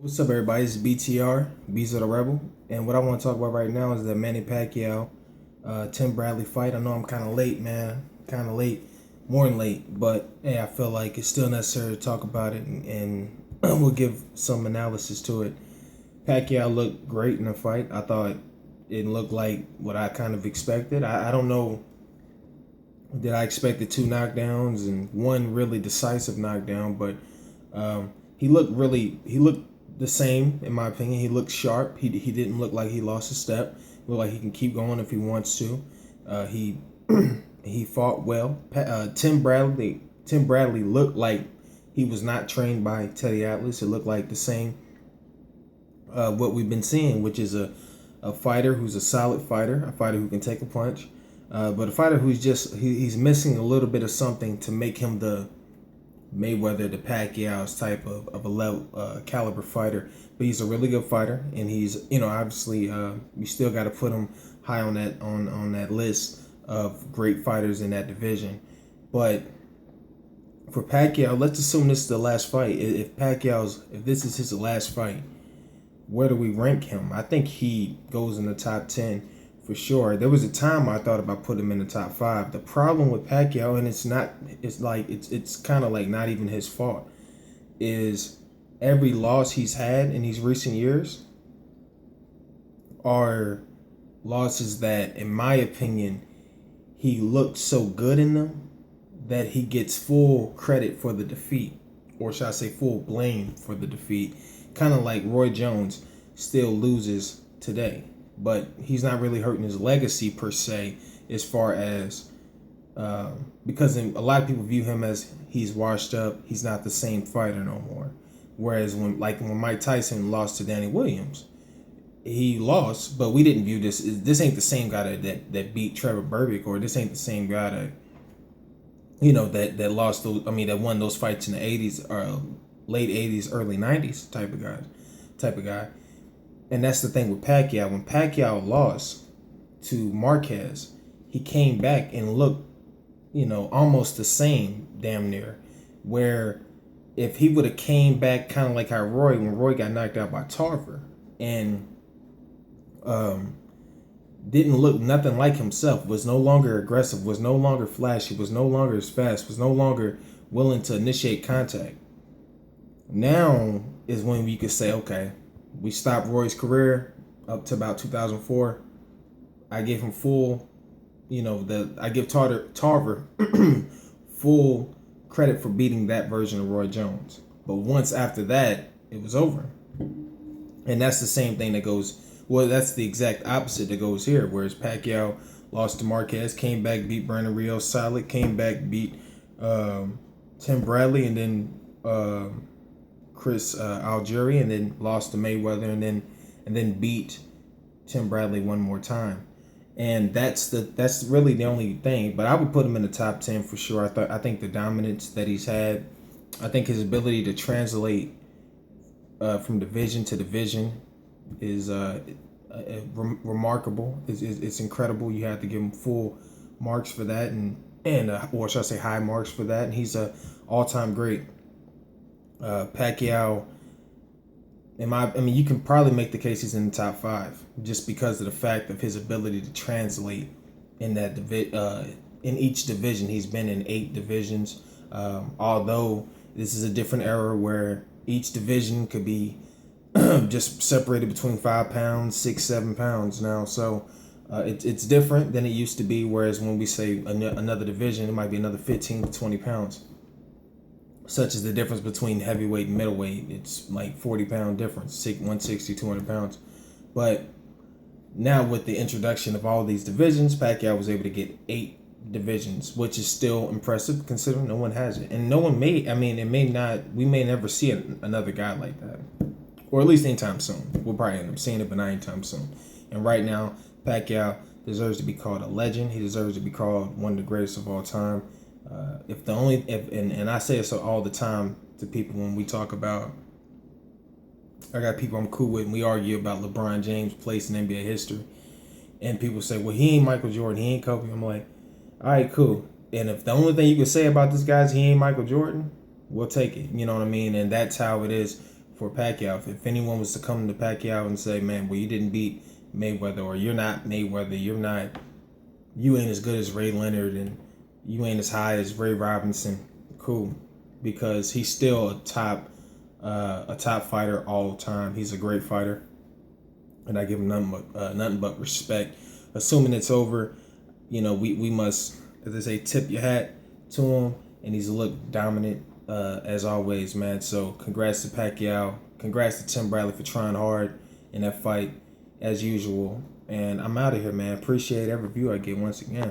What's up, everybody? It's BTR, Bees of the Rebel, and what I want to talk about right now is the Manny Pacquiao, Tim Bradley fight. I know I'm kind of late, man, kind of late, more than late, but hey, I feel like it's still necessary to talk about it, and we'll give some analysis to it. Pacquiao looked great in the fight. I thought it looked like what I kind of expected. I don't know, did I expected two knockdowns and one really decisive knockdown, but he looked the same in my opinion. He looked sharp. He didn't look like he lost a step. Looked like he can keep going if he wants to. He he fought well. Tim Bradley looked like he was not trained by Teddy Atlas. It looked like the same what we've been seeing, which is a fighter who's a solid fighter, a fighter who can take a punch, but a fighter who's he's missing a little bit of something to make him the Mayweather, the Pacquiao's type of a level caliber fighter. But he's a really good fighter, and he's, obviously we still got to put him high on that list of great fighters in that division. But for Pacquiao, let's assume this is the last fight. If this is his last fight, where do we rank him? I think he goes in the top 10 for sure. There was a time I thought about putting him in the top 5. The problem with Pacquiao, and it's kind of like not even his fault, is every loss he's had in these recent years are losses that, in my opinion, he looked so good in them that he gets full credit for the defeat, or should I say full blame for the defeat. Kind of like Roy Jones still loses today, but he's not really hurting his legacy per se, as far as because a lot of people view him as he's washed up. He's not the same fighter no more. Whereas when Mike Tyson lost to Danny Williams, he lost, but we didn't view this ain't the same guy that beat Trevor Berbick, or this ain't the same guy that lost those. I mean, that won those fights in the '80s or late '80s, early '90s type of guy. And that's the thing with Pacquiao. When Pacquiao lost to Marquez, he came back and looked, almost the same, damn near. Where if he would have came back kind of like how when Roy got knocked out by Tarver, and didn't look nothing like himself, was no longer aggressive, was no longer flashy, was no longer as fast, was no longer willing to initiate contact. Now is when we could say, okay, we stopped Roy's career up to about 2004. I gave him full, I give Tarver full credit for beating that version of Roy Jones. But once after that, it was over. And that's the same thing that goes, that's the exact opposite that goes here. Whereas Pacquiao lost to Marquez, came back, beat Brandon Rios solid, came back, beat Tim Bradley, and then Chris Algieri, and then lost to Mayweather, and then beat Tim Bradley one more time. And that's really the only thing. But I would put him in the top 10 for sure. I think the dominance that he's had, I think his ability to translate from division to division is remarkable. It's incredible. You have to give him full marks for that, and or should I say high marks for that. And he's a all-time great. Pacquiao, you can probably make the case he's in the top 5 just because of the fact of his ability to translate in that in each division. He's been in 8 divisions, although this is a different era where each division could be just separated between 5 pounds, 6, 7 pounds now. So it's different than it used to be. Whereas when we say another division, it might be another 15 to 20 pounds. Such as the difference between heavyweight and middleweight. It's like 40-pound difference, 160, 200 pounds. But now with the introduction of all these divisions, Pacquiao was able to get 8 divisions, which is still impressive considering no one has it. And no one we may never see another guy like that. Or at least anytime soon. We'll probably end up seeing it, but not anytime soon. And right now, Pacquiao deserves to be called a legend. He deserves to be called one of the greatest of all time. And I say this all the time to people when we talk about, I got people I'm cool with and we argue about LeBron James' place in NBA history, and people say, well, he ain't Michael Jordan, he ain't Kobe. I'm like, all right, cool. And if the only thing you can say about this guy is he ain't Michael Jordan, we'll take it. You know what I mean? And that's how it is for Pacquiao. If anyone was to come to Pacquiao and say, man, well, you didn't beat Mayweather, or you're not Mayweather, you ain't as good as Ray Leonard, and you ain't as high as Ray Robinson, cool, because he's still a top fighter all time. He's a great fighter, and I give him nothing but respect. Assuming it's over, we must, as they say, tip your hat to him, and he's looked dominant as always, man. So congrats to Pacquiao. Congrats to Tim Bradley for trying hard in that fight as usual. And I'm out of here, man. Appreciate every view I get once again.